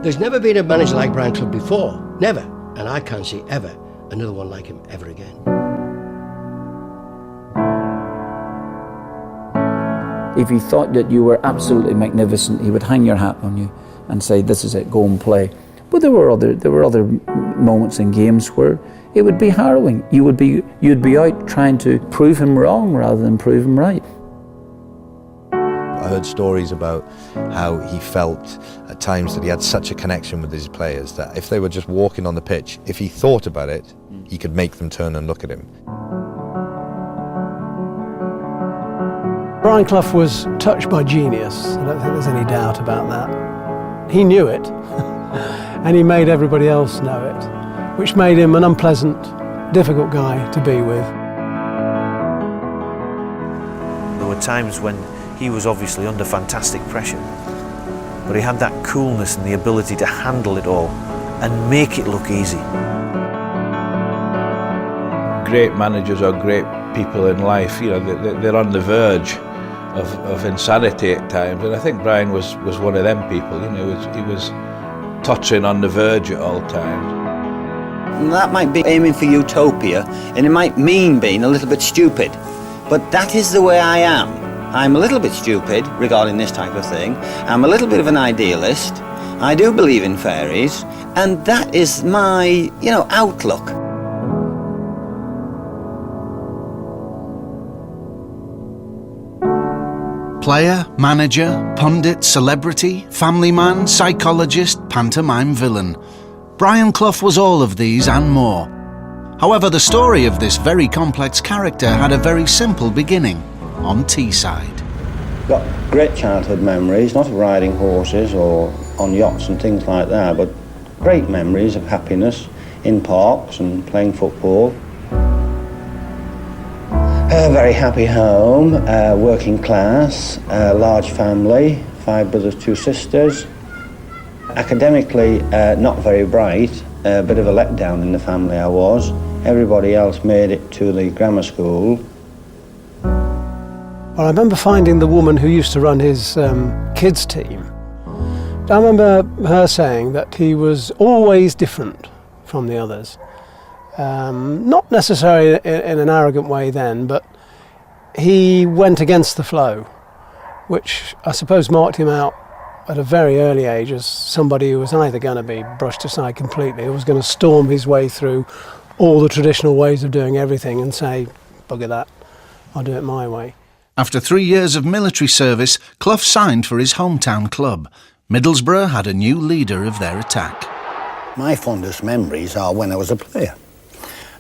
There's never been a manager like Brian Clough before, never, and I can't see ever another one like him ever again. If he thought that you were absolutely magnificent, he would hang your hat on you and say, "This is it, go and play." But there were other moments in games where it would be harrowing. You'd be out trying to prove him wrong rather than prove him right. I heard stories about how he felt at times that he had such a connection with his players that if they were just walking on the pitch, if he thought about it, he could make them turn and look at him. Brian Clough was touched by genius. I don't think there's any doubt about that. He knew it, and he made everybody else know it, which made him an unpleasant, difficult guy to be with. There were times when he was obviously under fantastic pressure, but he had that coolness and the ability to handle it all and make it look easy. Great managers are great people in life. You know, they're on the verge of insanity at times, and I think Brian was one of them people. You know, he was tottering on the verge at all times. And that might be aiming for utopia, and it might mean being a little bit stupid, but that is the way I am. I'm a little bit stupid regarding this type of thing. I'm a little bit of an idealist. I do believe in fairies, and that is my, outlook. Player, manager, pundit, celebrity, family man, psychologist, pantomime villain. Brian Clough was all of these and more. However, the story of this very complex character had a very simple beginning, on Teesside. Got great childhood memories, not of riding horses or on yachts and things like that, but great memories of happiness in parks and playing football. A very happy home, working class, large family, 5 brothers, 2 sisters. Academically, not very bright, a bit of a letdown in the family I was. Everybody else made it to the grammar school. Well, I remember finding the woman who used to run his kids' team. I remember her saying that he was always different from the others. Not necessarily in an arrogant way then, but he went against the flow, which I suppose marked him out at a very early age as somebody who was either going to be brushed aside completely or was going to storm his way through all the traditional ways of doing everything and say, bugger that, I'll do it my way. After 3 years of military service, Clough signed for his hometown club. Middlesbrough had a new leader of their attack. My fondest memories are when I was a player.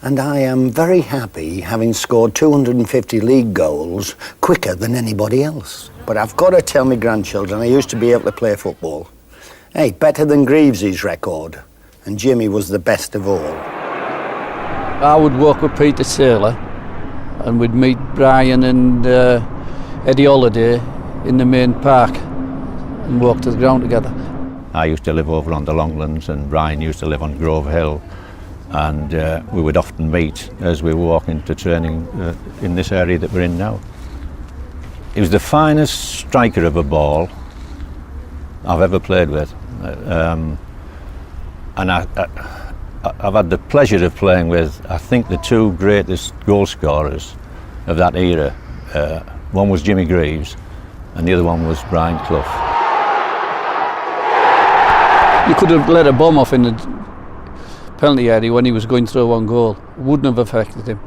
And I am very happy having scored 250 league goals quicker than anybody else. But I've got to tell my grandchildren I used to be able to play football. Hey, better than Greaves's record. And Jimmy was the best of all. I would walk with Peter Taylor and we'd meet Brian and Eddie Holliday in the main park and walk to the ground together. I used to live over on the Longlands and Brian used to live on Grove Hill, and we would often meet as we were walking to training in this area that we're in now. He was the finest striker of a ball I've ever played with, and I've had the pleasure of playing with, I think, the 2 greatest goal scorers of that era. One was Jimmy Greaves and the other one was Brian Clough. You could have let a bomb off in the penalty area when he was going through one goal. Wouldn't have affected him.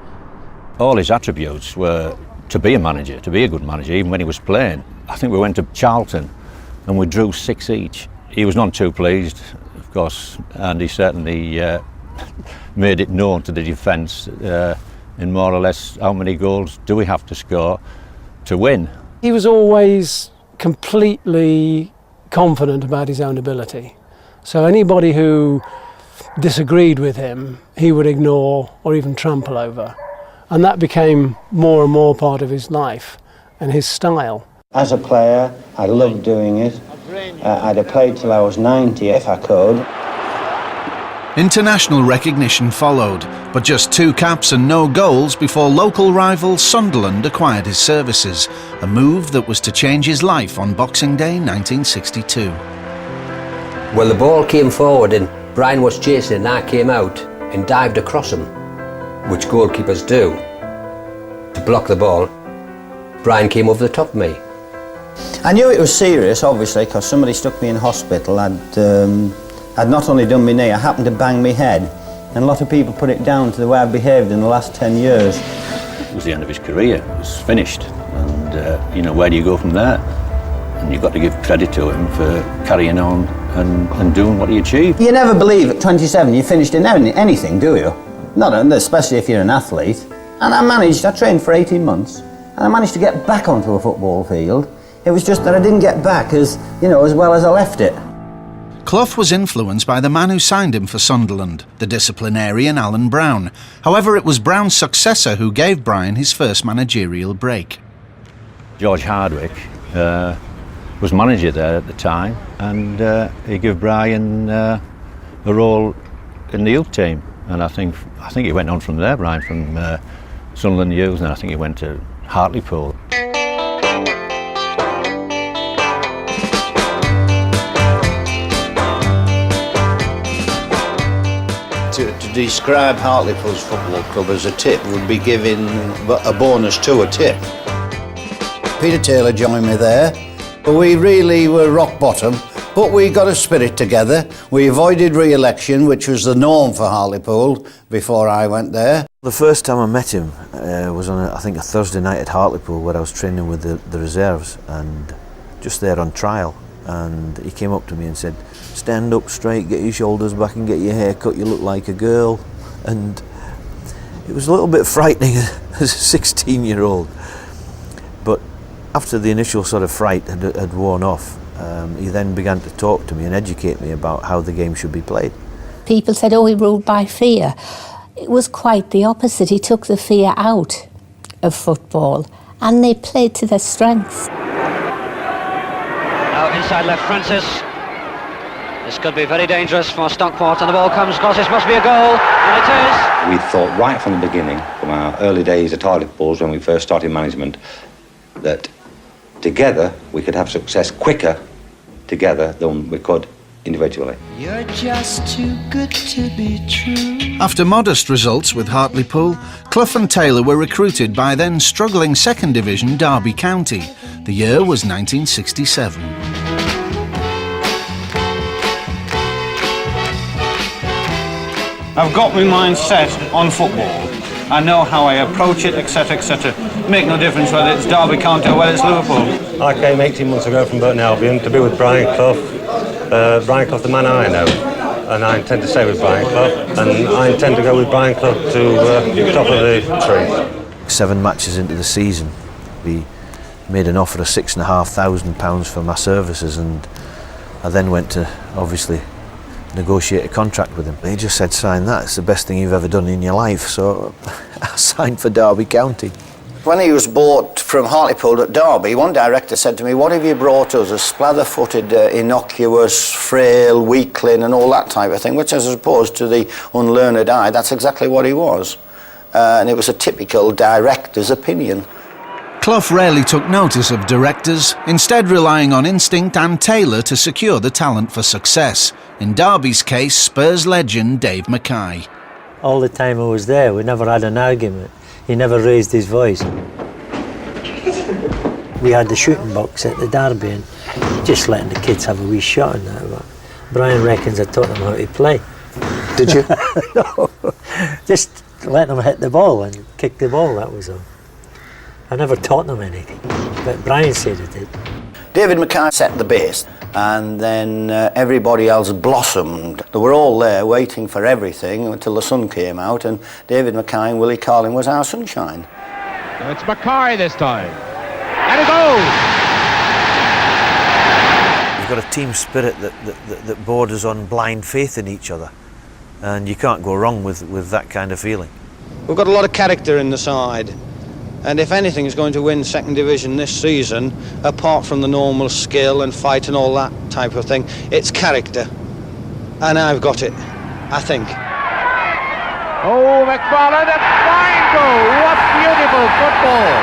All his attributes were to be a manager, to be a good manager, even when he was playing. I think we went to Charlton and we drew 6 each. He was none too pleased, of course, and he certainly made it known to the defence in more or less how many goals do we have to score to win. He was always completely confident about his own ability. So anybody who disagreed with him, he would ignore or even trample over. And that became more and more part of his life and his style. As a player, I loved doing it. I'd have played till I was 90 if I could. International recognition followed, but just 2 caps and no goals before local rival Sunderland acquired his services, a move that was to change his life on Boxing Day 1962. Well, the ball came forward and Brian was chasing and I came out and dived across him, which goalkeepers do, to block the ball. Brian came over the top of me. I knew it was serious, obviously, because somebody stuck me in hospital. I'd not only done my knee, I happened to bang my head. And a lot of people put it down to the way I've behaved in the last 10 years. It was the end of his career. It was finished. And, you know, where do you go from there? And you've got to give credit to him for carrying on and doing what he achieved. You never believe at 27 you finished in anything, do you? Not especially if you're an athlete. And I trained for 18 months, and I managed to get back onto a football field. It was just that I didn't get back as well as I left it. Clough was influenced by the man who signed him for Sunderland, the disciplinarian Alan Brown. However, it was Brown's successor who gave Brian his first managerial break. George Hardwick was manager there at the time, and he gave Brian a role in the youth team. And I think he went on from there, Brian, from Sunderland Youth, and I think he went to Hartlepool. To describe Hartlepool's football club as a tip would be giving a bonus to a tip. Peter Taylor joined me there, but we really were rock bottom, but we got a spirit together. We avoided re-election, which was the norm for Hartlepool before I went there. The first time I met him was on, I think, a Thursday night at Hartlepool, where I was training with the reserves, and just there on trial. And he came up to me and said, "Stand up straight, get your shoulders back and get your hair cut, you look like a girl." And it was a little bit frightening as a 16-year-old. But after the initial sort of fright had worn off, he then began to talk to me and educate me about how the game should be played. People said, oh, he ruled by fear. It was quite the opposite. He took the fear out of football and they played to their strengths. Now inside left, Francis. This could be very dangerous for Stockport, and the ball comes across. This must be a goal, and it is. We thought right from the beginning, from our early days at Hartlepool, when we first started management, that together we could have success quicker together than we could individually. You're just too good to be true. After modest results with Hartlepool, Clough and Taylor were recruited by then struggling second division Derby County. The year was 1967. I've got my mind set on football. I know how I approach it, etc., etc. Make no difference whether it's Derby County or whether it's Liverpool. I came 18 months ago from Burton Albion to be with Brian Clough. Brian Clough, the man I know, and I intend to stay with Brian Clough, and I intend to go with Brian Clough to the top of the tree. 7 matches into the season, we made an offer of £6,500 for my services, and I then went to, obviously, negotiate a contract with him. He just said, sign that, it's the best thing you've ever done in your life, so I signed for Derby County. When he was bought from Hartlepool at Derby, one director said to me, "What have you brought us? A splather-footed, innocuous, frail weakling and all that type of thing," which, as opposed to the unlearned eye, that's exactly what he was. And it was a typical director's opinion. Clough rarely took notice of directors, instead relying on instinct and Taylor to secure the talent for success. In Derby's case, Spurs legend Dave Mackay. All the time I was there, we never had an argument. He never raised his voice. We had the shooting box at the Derby and just letting the kids have a wee shot in that. But Brian reckons I taught them how to play. Did you? No, just let them hit the ball and kick the ball, that was all. I never taught them anything, but Brian said it did. David Mackay set the base, and then everybody else blossomed. They were all there waiting for everything until the sun came out, and David Mackay and Willie Carlin was our sunshine. So it's Mackay this time, and a goal! You've got a team spirit that borders on blind faith in each other, and you can't go wrong with that kind of feeling. We've got a lot of character in the side. And if anything is going to win second division this season, apart from the normal skill and fight and all that type of thing, it's character. And I've got it, I think. Oh, McFarlane, a fine goal! What beautiful football!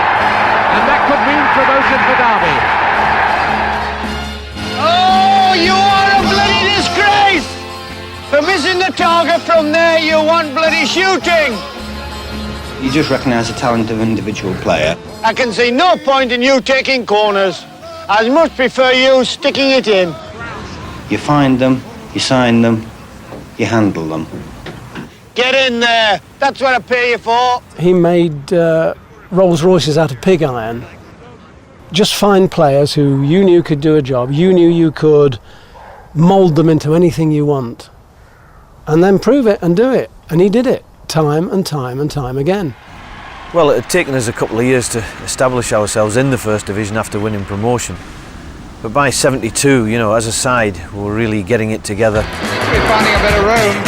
And that could mean promotion for Derby. Oh, you are a bloody disgrace! the target from there, you want bloody shooting! You just recognise the talent of an individual player. I can see no point in you taking corners. I'd much prefer you sticking it in. You find them, you sign them, you handle them. Get in there. That's what I pay you for. He made Rolls Royces out of pig iron. Just find players who you knew could do a job, you knew you could mould them into anything you want, and then prove it and do it. And he did it time and time and time again. Well, it had taken us a couple of years to establish ourselves in the First Division after winning promotion. But by 72, you know, as a side, we were really getting it together. We're finding a bit of room.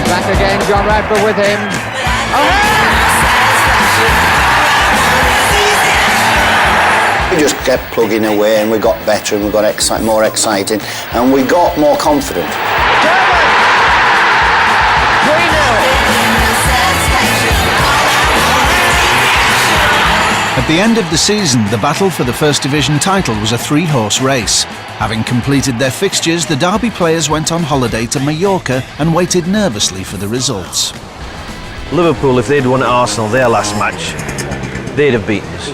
Back again, John Radford with him. We just kept plugging away and we got better and we got more exciting and we got more confident. At the end of the season, the battle for the First Division title was a 3-horse race. Having completed their fixtures, the Derby players went on holiday to Mallorca and waited nervously for the results. Liverpool, if they'd won at Arsenal their last match, they'd have beaten us.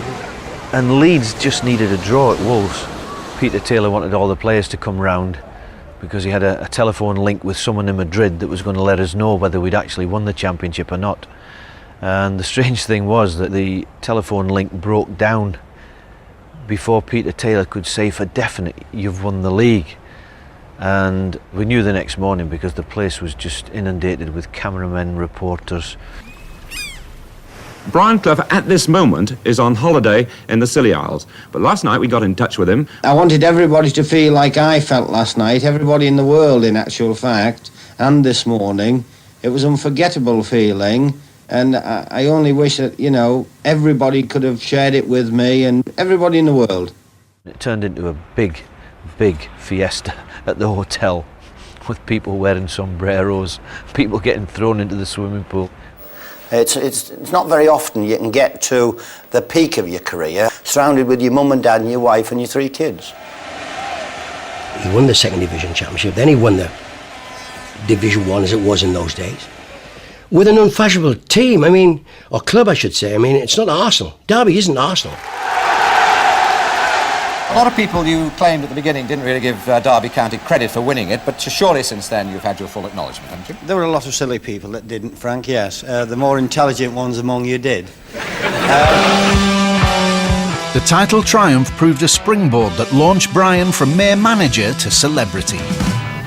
And Leeds just needed a draw at Wolves. Peter Taylor wanted all the players to come round because he had a telephone link with someone in Madrid that was going to let us know whether we'd actually won the championship or not. And the strange thing was that the telephone link broke down before Peter Taylor could say for definite, you've won the league. And we knew the next morning because the place was just inundated with cameramen, reporters. Brian Clough at this moment is on holiday in the Scilly Isles, but last night we got in touch with him. I wanted everybody to feel like I felt last night, everybody in the world in actual fact, and this morning. It was an unforgettable feeling. And I only wish that, you know, everybody could have shared it with me and everybody in the world. It turned into a big, big fiesta at the hotel with people wearing sombreros, people getting thrown into the swimming pool. It's not very often you can get to the peak of your career surrounded with your mum and dad and your wife and your 3 kids. He won the Second Division Championship, then he won the Division 1 as it was in those days. With an unfashionable team, I mean, or club I should say. I mean, it's not Arsenal. Derby isn't Arsenal. A lot of people you claimed at the beginning didn't really give Derby County credit for winning it, but surely since then you've had your full acknowledgement, haven't you? There were a lot of silly people that didn't, Frank, yes. The more intelligent ones among you did. The title triumph proved a springboard that launched Brian from mere manager to celebrity.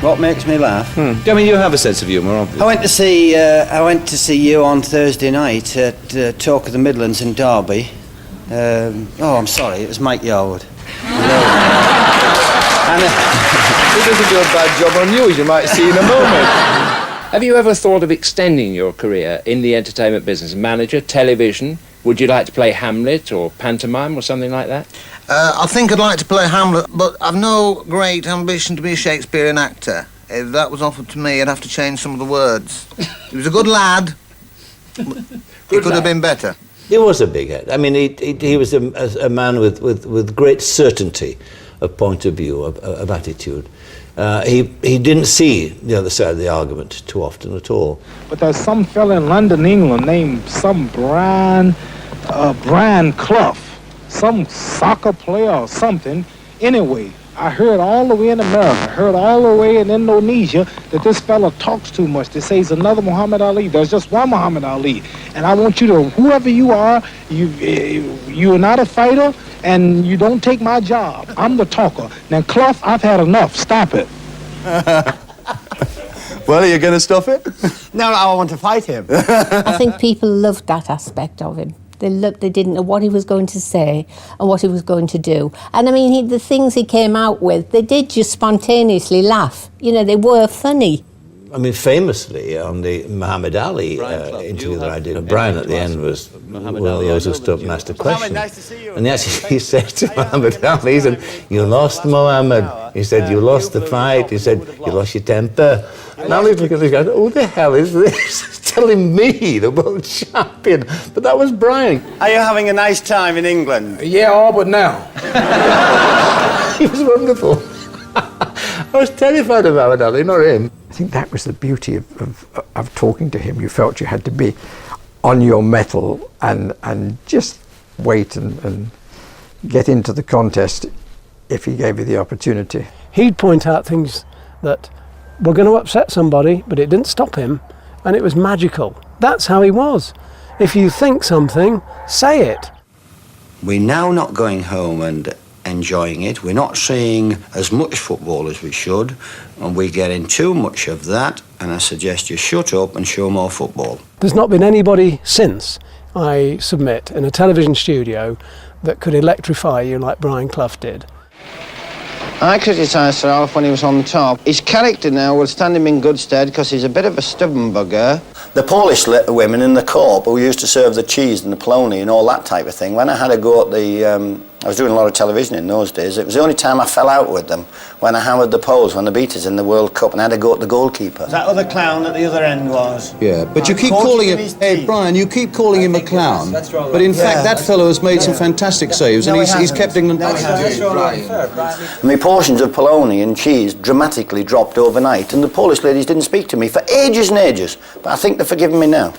What makes me laugh? I mean, you have a sense of humour, obviously. I went to see you on Thursday night at Talk of the Midlands in Derby. I'm sorry, it was Mike Yarwood. He doesn't do a bad job on you, as you might see in a moment. Have you ever thought of extending your career in the entertainment business? Manager, television? Would you like to play Hamlet or pantomime or something like that? I think I'd like to play Hamlet, but I've no great ambition to be a Shakespearean actor. If that was offered to me, I'd have to change some of the words. He was a good lad. He could have been better. He was a big head. I mean, he was a man with great certainty of point of view, of attitude. He didn't see the other side of the argument too often at all. But there's some fella in London, England, named some Brian Clough, some soccer player or something. Anyway, I heard all the way in America, heard all the way in Indonesia that this fella talks too much. They say he's another Muhammad Ali. There's just one Muhammad Ali. And I want you to, whoever you are, you're not a fighter and you don't take my job. I'm the talker. Now, Clough, I've had enough. Stop it. Well, are you going to stop it? No, I want to fight him. I think people loved that aspect of him. They didn't know what he was going to say and what he was going to do. And I mean, the things he came out with, they did just spontaneously laugh. You know, they were funny. I mean, famously on the Muhammad Ali interview that I did, Brian at the end was, well, he always stood up and asked a question. And he said to Muhammad Ali, he said, "You lost, Muhammad." He said, "You lost the fight." He said, "You lost your temper." And Ali's looking at this guy, who the hell is this? Telling me, the world champion. But that was Brian. Are you having a nice time in England? Yeah, all but now. He was wonderful. I was terrified of Muhammad Ali, not him. I think that was the beauty of talking to him. You felt you had to be on your mettle and just wait and get into the contest if he gave you the opportunity. He'd point out things that were going to upset somebody, but it didn't stop him, and it was magical. That's how he was. If you think something, say it. We're now not going home and enjoying it. We're not seeing as much football as we should, and we're getting too much of that, and I suggest you shut up and show more football. There's not been anybody since, I submit, in a television studio that could electrify you like Brian Clough did. I criticised Sir Alf when he was on top. His character now will stand him in good stead because he's a bit of a stubborn bugger. The Polish women in the corp who used to serve the cheese and the polony and all that type of thing, when I had a go at the... I was doing a lot of television in those days. It was the only time I fell out with them, when I hammered the Poles, when they beat us in the World Cup, and I had to go at the goalkeeper. That other clown at the other end was. Yeah, but you keep calling him... Hey, Brian, you keep calling him a clown, but in fact that fellow has made some fantastic saves, and he's kept England... And my portions of polony and cheese dramatically dropped overnight, and the Polish ladies didn't speak to me for ages and ages, but I think they're forgiving me now.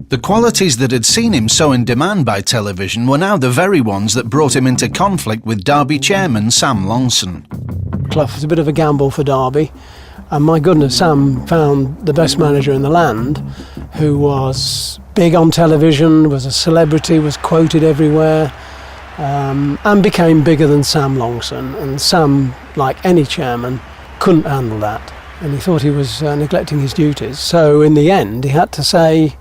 The qualities that had seen him so in demand by television were now the very ones that brought him into conflict with Derby chairman Sam Longson. Clough was a bit of a gamble for Derby, and my goodness, Sam found the best manager in the land, who was big on television, was a celebrity, was quoted everywhere, and became bigger than Sam Longson. And Sam, like any chairman, couldn't handle that, and he thought he was neglecting his duties. So in the end, he had to say,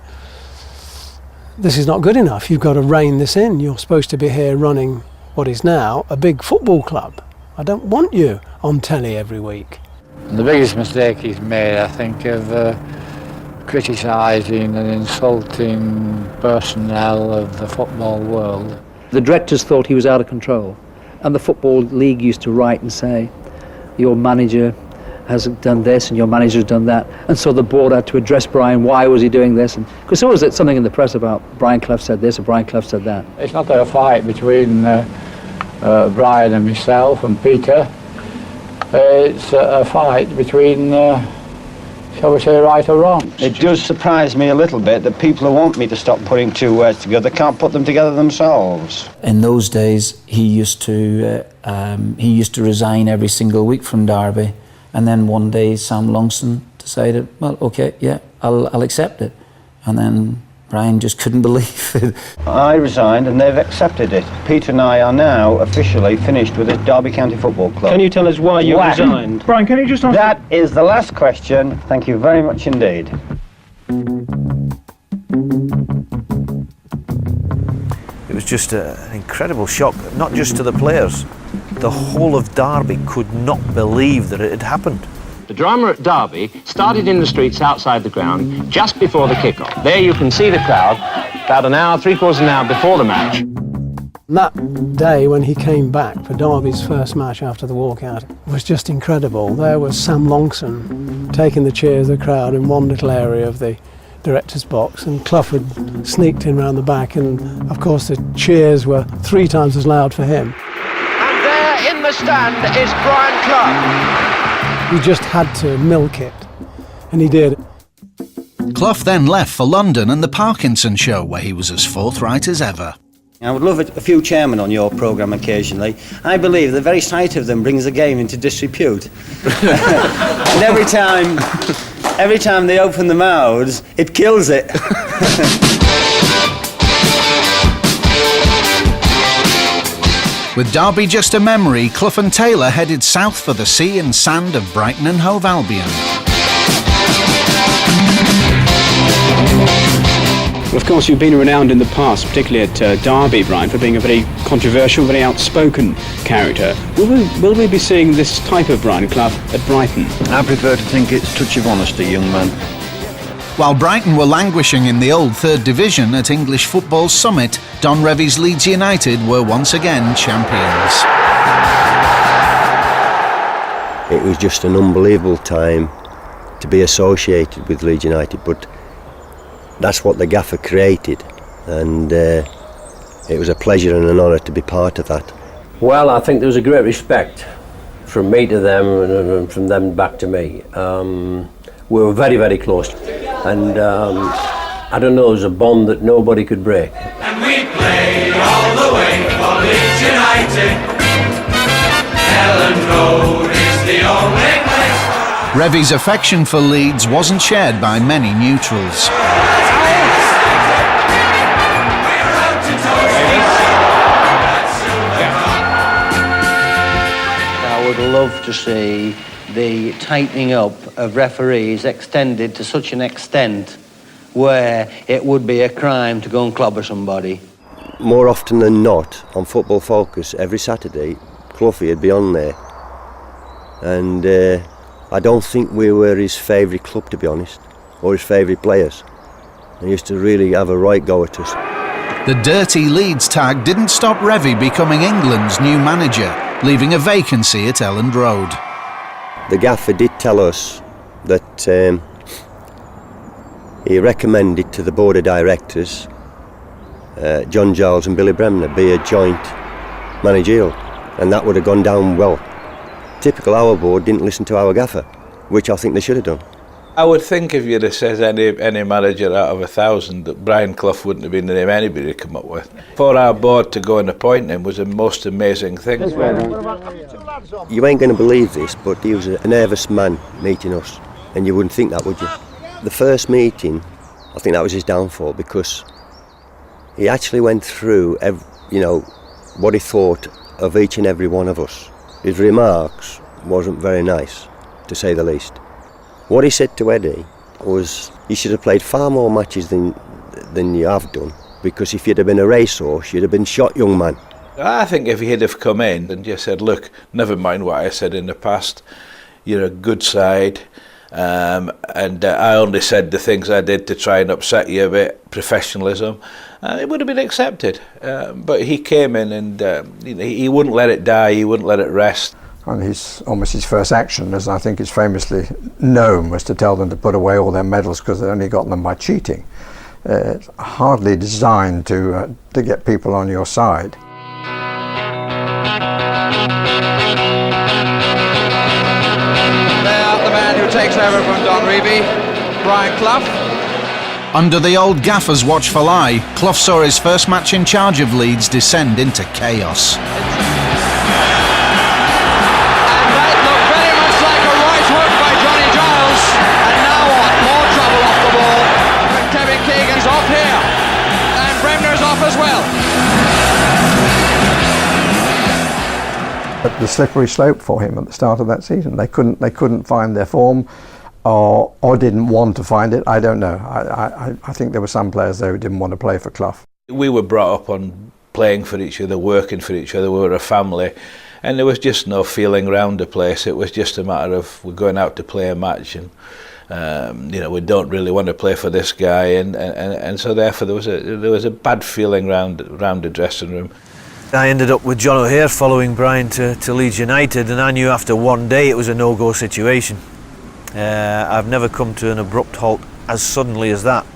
"This is not good enough, you've got to rein this in. You're supposed to be here running what is now a big football club. I don't want you on telly every week." The biggest mistake he's made, I think, of criticising and insulting personnel of the football world. The directors thought he was out of control, and the Football League used to write and say, "Your manager has done this and your manager's done that," and so the board had to address Brian, why was he doing this? And because there was something in the press about Brian Clough said this or Brian Clough said that. It's not a fight between Brian and myself and Peter. It's a fight between, shall we say, right or wrong. It does surprise me a little bit that people who want me to stop putting two words together can't put them together themselves. In those days, he used to resign every single week from Derby. And then one day Sam Longson decided, well, okay, yeah, I'll accept it. And then Brian just couldn't believe it. I resigned and they've accepted it. Peter and I are now officially finished with the Derby County Football Club. Can you tell us why you resigned? Brian, can you just answer? That is the last question. Thank you very much indeed. It was just an incredible shock, not just to the players. The whole of Derby could not believe that it had happened. The drama at Derby started in the streets outside the ground just before the kick-off. There you can see the crowd about an hour, three-quarters of an hour before the match. That day when he came back for Derby's first match after the walkout was just incredible. There was Sam Longson taking the cheers of the crowd in one little area of the director's box, and Clough had sneaked in round the back, and of course the cheers were 3 times as loud for him. And there in the stand is Brian Clough. He just had to milk it, and he did. Clough then left for London and the Parkinson Show, where he was as forthright as ever. I would love a few chairmen on your programme occasionally. I believe the very sight of them brings the game into disrepute. And every time they open their mouths, it kills it. With Derby just a memory, Clough and Taylor headed south for the sea and sand of Brighton and Hove Albion. Well, of course, you've been renowned in the past, particularly at Derby, Brian, for being a very controversial, very outspoken character. Will we be seeing this type of Brian Clough at Brighton? I prefer to think it's a touch of honesty, young man. While Brighton were languishing in the old third division at English football's summit, Don Revie's Leeds United were once again champions. It was just an unbelievable time to be associated with Leeds United, but that's what the gaffer created, and it was a pleasure and an honour to be part of that. Well, I think there was a great respect from me to them and from them back to me. We were very, very close, and I don't know, there was a bond that nobody could break. And we play all the way for Leeds United. Ellen Road is the only place. Revie's affection for Leeds wasn't shared by many neutrals. I would love to see the tightening up of referees extended to such an extent where it would be a crime to go and clobber somebody. More often than not, on Football Focus, every Saturday, Clough would be on there. And I don't think we were his favourite club, to be honest, or his favourite players. He used to really have a right go at us. The dirty Leeds tag didn't stop Revie becoming England's new manager, leaving a vacancy at Elland Road. The gaffer did tell us that he recommended to the board of directors, John Giles and Billy Bremner, be a joint managerial, and that would have gone down well. Typical our board didn't listen to our gaffer, which I think they should have done. I would think if you'd have said any manager out of 1,000, that Brian Clough wouldn't have been the name anybody had come up with. For our board to go and appoint him was the most amazing thing. You ain't going to believe this, but he was a nervous man meeting us, and you wouldn't think that, would you? The first meeting, I think that was his downfall, because he actually went through, what he thought of each and every one of us. His remarks wasn't very nice, to say the least. What he said to Eddie was, you should have played far more matches than you have done, because if you'd have been a racehorse, you'd have been shot, young man. I think if he'd have come in and just said, look, never mind what I said in the past, you're a good side, and I only said the things I did to try and upset you a bit, professionalism, it would have been accepted. But he came in and he wouldn't let it die, he wouldn't let it rest. And almost his first action, as I think is famously known, was to tell them to put away all their medals because they'd only gotten them by cheating. It's hardly designed to get people on your side. There, the man who takes over from Don Revie, Brian Clough. Under the old gaffer's watchful eye, Clough saw his first match in charge of Leeds descend into chaos. But the slippery slope for him at the start of that season. They couldn't find their form, or didn't want to find it. I don't know. I think there were some players there who didn't want to play for Clough. We were brought up on playing for each other, working for each other. We were a family, and there was just no feeling round the place. It was just a matter of we're going out to play a match, and we don't really want to play for this guy, and so therefore there was a bad feeling round the dressing room. I ended up with John O'Hare following Brian to Leeds United, and I knew after one day it was a no-go situation. I've never come to an abrupt halt as suddenly as that.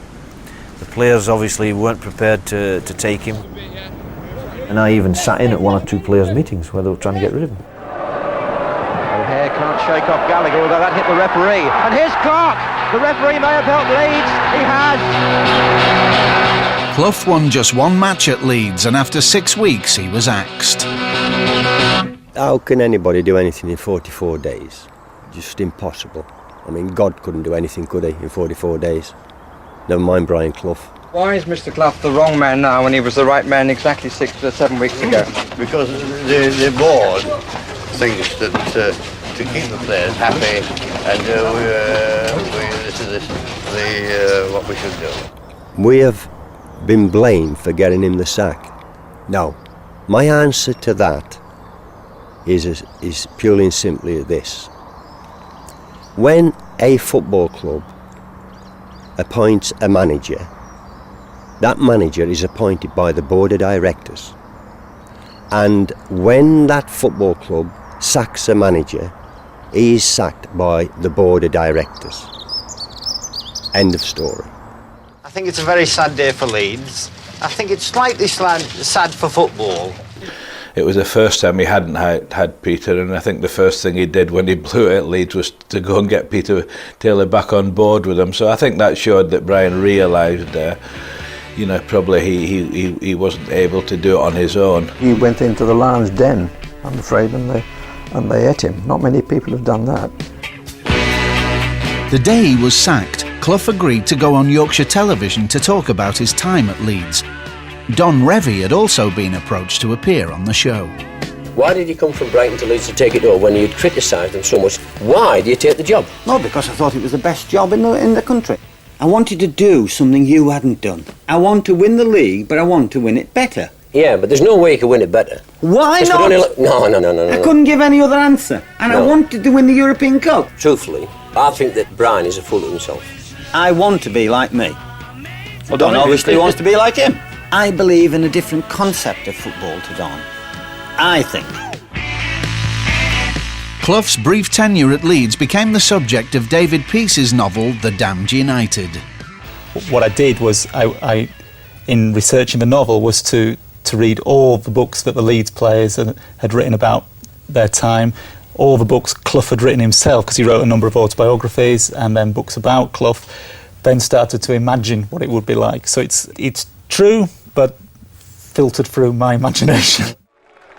The players obviously weren't prepared to take him. And I even sat in at one or two players' meetings where they were trying to get rid of him. O'Hare can't shake off Gallagher, although that hit the referee. And here's Clark! The referee may have helped Leeds. He has! Clough won just one match at Leeds, and after 6 weeks he was axed. How can anybody do anything in 44 days? Just impossible. I mean, God couldn't do anything, could he, in 44 days? Never mind Brian Clough. Why is Mr. Clough the wrong man now when he was the right man exactly 6 or 7 weeks ago? Because the board thinks that to keep the players happy, and this is what we should do. We have been blamed for getting him the sack? No. My answer to that is purely and simply this. When a football club appoints a manager, that manager is appointed by the board of directors. And when that football club sacks a manager, he is sacked by the board of directors. End of story. I think it's a very sad day for Leeds. I think it's slightly sad for football. It was the first time he hadn't had Peter, and I think the first thing he did when he blew it at Leeds was to go and get Peter Taylor back on board with him. So I think that showed that Brian realised probably he wasn't able to do it on his own. He went into the lion's den, I'm afraid, and they ate him. Not many people have done that. The day he was sacked, Clough agreed to go on Yorkshire television to talk about his time at Leeds. Don Revie had also been approached to appear on the show. Why did you come from Brighton to Leeds to take it over when you'd criticised them so much? Why do you take the job? No, because I thought it was the best job in the country. I wanted to do something you hadn't done. I want to win the league, but I want to win it better. Yeah, but there's no way you can win it better. Why not? No. I couldn't give any other answer. And I wanted to win the European Cup. Truthfully, I think that Brian is a fool of himself. I want to be like me. Well, Don obviously wants to be like him. I believe in a different concept of football to Don. I think. Clough's brief tenure at Leeds became the subject of David Peace's novel The Damned United. What I did was, I in researching the novel, was to read all the books that the Leeds players had written about their time, all the books Clough had written himself, because he wrote a number of autobiographies and then books about Clough, then started to imagine what it would be like. So it's true, but filtered through my imagination.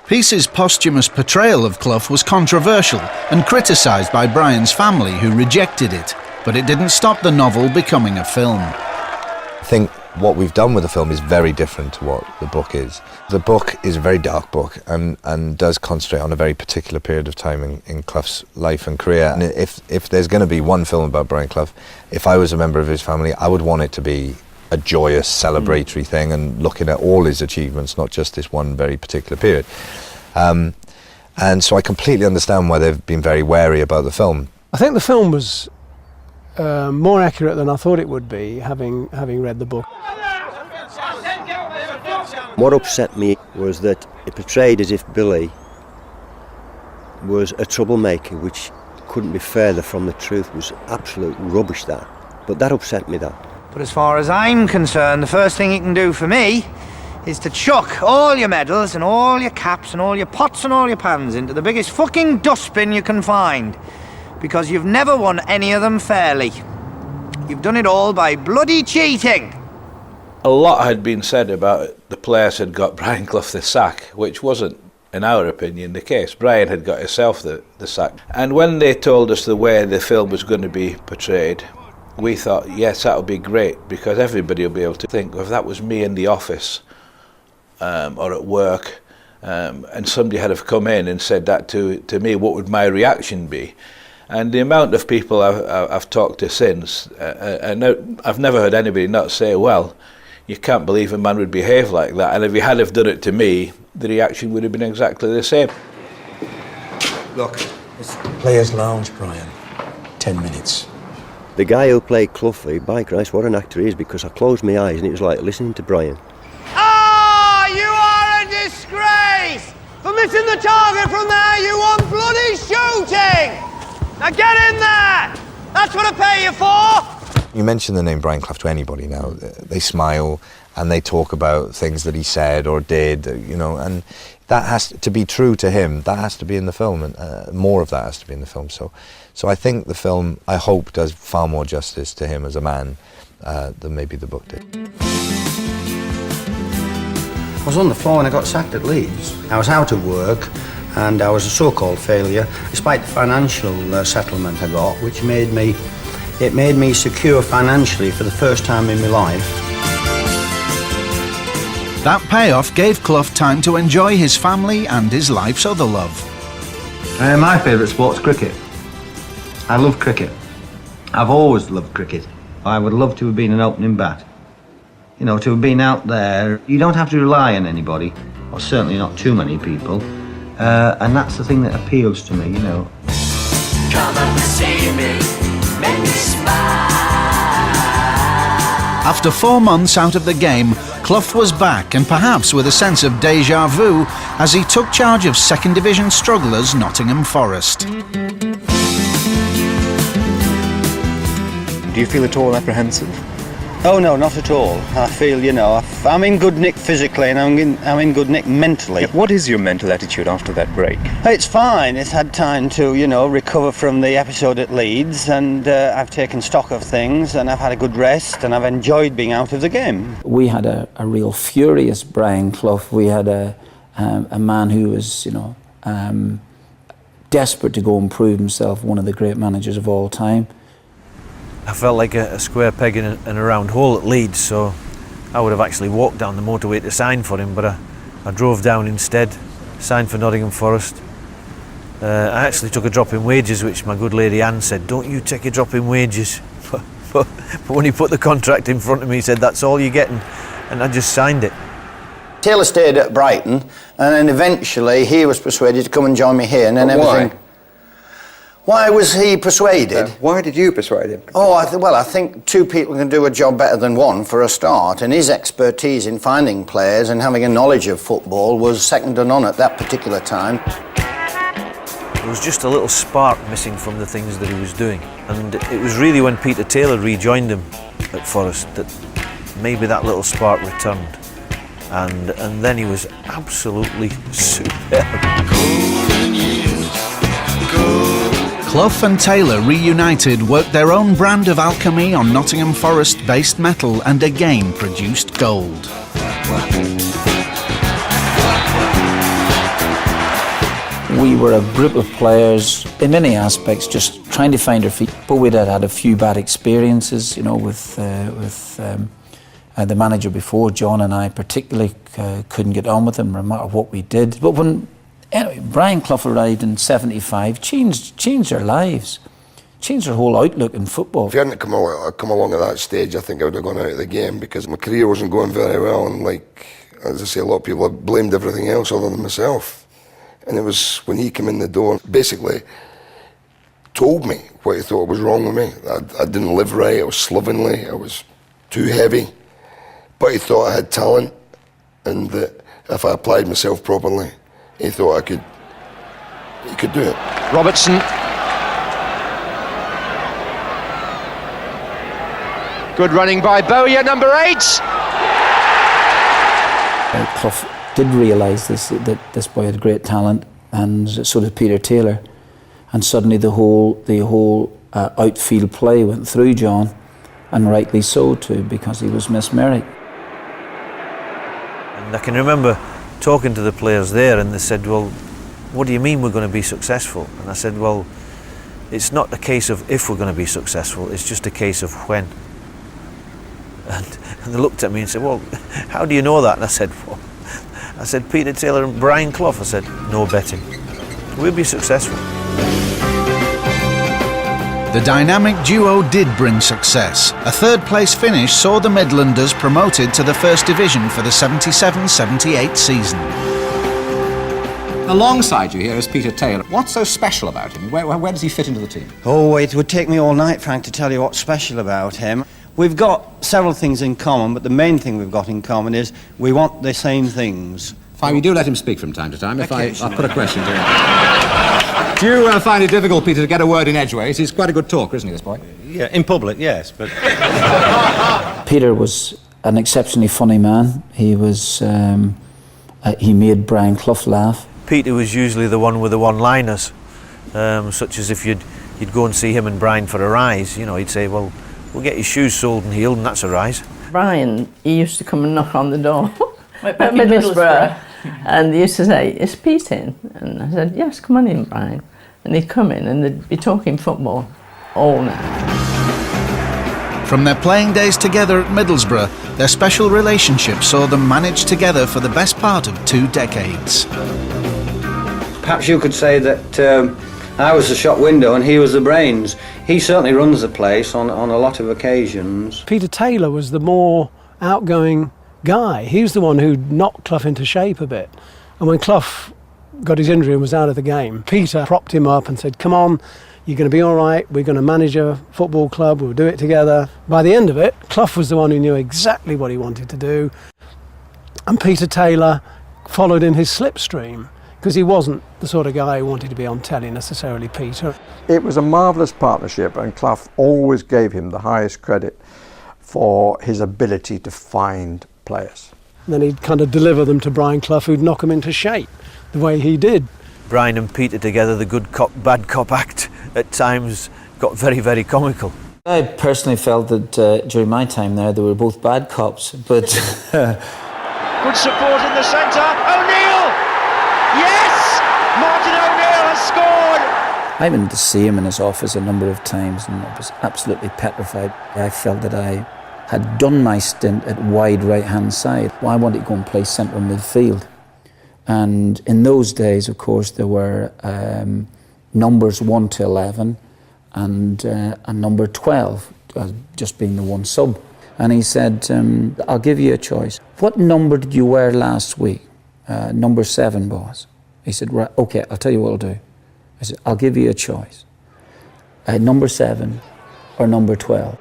Peace's posthumous portrayal of Clough was controversial and criticised by Brian's family, who rejected it, but it didn't stop the novel becoming a film. I think what we've done with the film is very different to what the book is. The book is a very dark book and does concentrate on a very particular period of time in Clough's life and career. And if there's going to be one film about Brian Clough, if I was a member of his family, I would want it to be a joyous, celebratory thing and looking at all his achievements, not just this one very particular period. And so I completely understand why they've been very wary about the film. I think the film was more accurate than I thought it would be, having read the book. What upset me was that it portrayed as if Billy was a troublemaker, which couldn't be further from the truth. It was absolute rubbish, that. But that upset me, that. But as far as I'm concerned, the first thing you can do for me is to chuck all your medals and all your caps and all your pots and all your pans into the biggest fucking dustbin you can find. Because you've never won any of them fairly. You've done it all by bloody cheating. A lot had been said about the players had got Brian Clough the sack, which wasn't, in our opinion, the case. Brian had got himself the sack. And when they told us the way the film was going to be portrayed, we thought, yes, that would be great, because everybody will be able to think, well, if that was me in the office or at work, and somebody had have come in and said that to me, what would my reaction be? And the amount of people I've talked to since, and I've never heard anybody not say, well, you can't believe a man would behave like that. And if he had have done it to me, the reaction would have been exactly the same. Look, it's Players' Lounge, Brian. 10 minutes. The guy who played Clough, by Christ, what an actor he is, because I closed my eyes and it was like listening to Brian. Ah, you are a disgrace! For missing the target from there, you want bloody shooting! Now get in there! That's what I pay you for! You mention the name Brian Clough to anybody now, they smile and they talk about things that he said or did, and that has to be true to him. That has to be in the film, and more of that has to be in the film. So I think the film, I hope, does far more justice to him as a man than maybe the book did. I was on the floor when I got sacked at Leeds. I was out of work and I was a so-called failure, despite the financial settlement I got, which made me secure financially for the first time in my life. That payoff gave Clough time to enjoy his family and his life's other love. My favourite sport's cricket. I love cricket. I've always loved cricket. I would love to have been an opening bat. You know, to have been out there, you don't have to rely on anybody, or certainly not too many people, and that's the thing that appeals to me, you know. Come and see me, make me smile. After 4 months out of the game, Clough was back, and perhaps with a sense of déjà vu, as he took charge of second division strugglers Nottingham Forest. Do you feel at all apprehensive? Oh no, not at all. I feel, you know, I'm in good nick physically and I'm in good nick mentally. What is your mental attitude after that break? It's fine. It's had time to, you know, recover from the episode at Leeds, and I've taken stock of things, and I've had a good rest, and I've enjoyed being out of the game. We had a real furious Brian Clough. We had a man who was, you know, desperate to go and prove himself one of the great managers of all time. I felt like a square peg in a round hole at Leeds, so I would have actually walked down the motorway to sign for him, but I drove down instead, signed for Nottingham Forest. I actually took a drop in wages, which my good lady Anne said, don't you take a drop in wages. But when he put the contract in front of me, he said, that's all you're getting, and I just signed it. Taylor stayed at Brighton, and then eventually he was persuaded to come and join me here, and then everything... Why? Why was he persuaded? Why did you persuade him? Oh, I think two people can do a job better than one for a start, and his expertise in finding players and having a knowledge of football was second to none at that particular time. There was just a little spark missing from the things that he was doing, and it was really when Peter Taylor rejoined him at Forest that maybe that little spark returned, and then he was absolutely superb. Clough and Taylor reunited, worked their own brand of alchemy on Nottingham Forest-based metal, and again produced gold. We were a group of players, in many aspects, just trying to find our feet. But we'd had a few bad experiences, you know, with the manager before, John, and I particularly couldn't get on with him no matter what we did. But when Brian Clough arrived in '75, changed our lives, changed our whole outlook in football. If he hadn't come along at that stage, I think I would have gone out of the game, because my career wasn't going very well, and like, as I say, a lot of people have blamed everything else other than myself. And it was when he came in the door, basically told me what he thought was wrong with me. I didn't live right, I was slovenly, I was too heavy. But he thought I had talent, and that if I applied myself properly, he thought he could do it. Robertson. Good running by Bowyer, number 8. Clough did realise that this boy had great talent, and so did Peter Taylor. And suddenly the whole outfield play went through John, and rightly so too, because he was Miss Merrick. And I can remember talking to the players there, and they said, well, what do you mean we're going to be successful? And I said, well, it's not a case of if we're going to be successful, it's just a case of when. And they looked at me and said, well, how do you know that? And I said, Peter Taylor and Brian Clough. I said, no betting. We'll be successful. The dynamic duo did bring success. A third-place finish saw the Midlanders promoted to the First Division for the 77-78 season. Alongside you here is Peter Taylor. What's so special about him? Where does he fit into the team? Oh, it would take me all night, Frank, to tell you what's special about him. We've got several things in common, but the main thing we've got in common is we want the same things. Fine, you do let him speak from time to time. I'll put a question to him. Do you find it difficult, Peter, to get a word in edgeways? He's quite a good talker, isn't he, this boy? Yeah, in public, yes, but... Peter was an exceptionally funny man. He was, he made Brian Clough laugh. Peter was usually the one with the one-liners, such as if you'd go and see him and Brian for a rise, you know, he'd say, well, we'll get your shoes soled and healed, and that's a rise. Brian, he used to come and knock on the door at Middlesbrough, and he used to say, is Pete in? And I said, yes, come on in, Brian. And he'd come in and they'd be talking football all night. From their playing days together at Middlesbrough, their special relationship saw them manage together for the best part of 2 decades. Perhaps you could say that I was the shop window and he was the brains. He certainly runs the place on a lot of occasions. Peter Taylor was the more outgoing guy. He was the one who knocked Clough into shape a bit. And when Clough got his injury and was out of the game, Peter propped him up and said, come on, you're going to be all right, we're going to manage a football club, we'll do it together. By the end of it, Clough was the one who knew exactly what he wanted to do. And Peter Taylor followed in his slipstream, because he wasn't the sort of guy who wanted to be on telly necessarily, Peter. It was a marvellous partnership, and Clough always gave him the highest credit for his ability to find players. And then he'd kind of deliver them to Brian Clough, who'd knock them into shape, the way he did. Brian and Peter together, the good cop, bad cop act, at times got very, very comical. I personally felt that during my time there, they were both bad cops, but... Good support in the centre. O'Neill! Yes! Martin O'Neill has scored! I went to see him in his office a number of times and I was absolutely petrified. I felt that I had done my stint at wide right-hand side. I wanted to go and play central midfield. And in those days, of course, there were numbers 1 to 11 and a number 12, just being the one sub. And he said, I'll give you a choice. What number did you wear last week? Number 7, boss. He said, right, okay, I'll tell you what I'll do. I said, I'll give you a choice. Number 7 or number 12.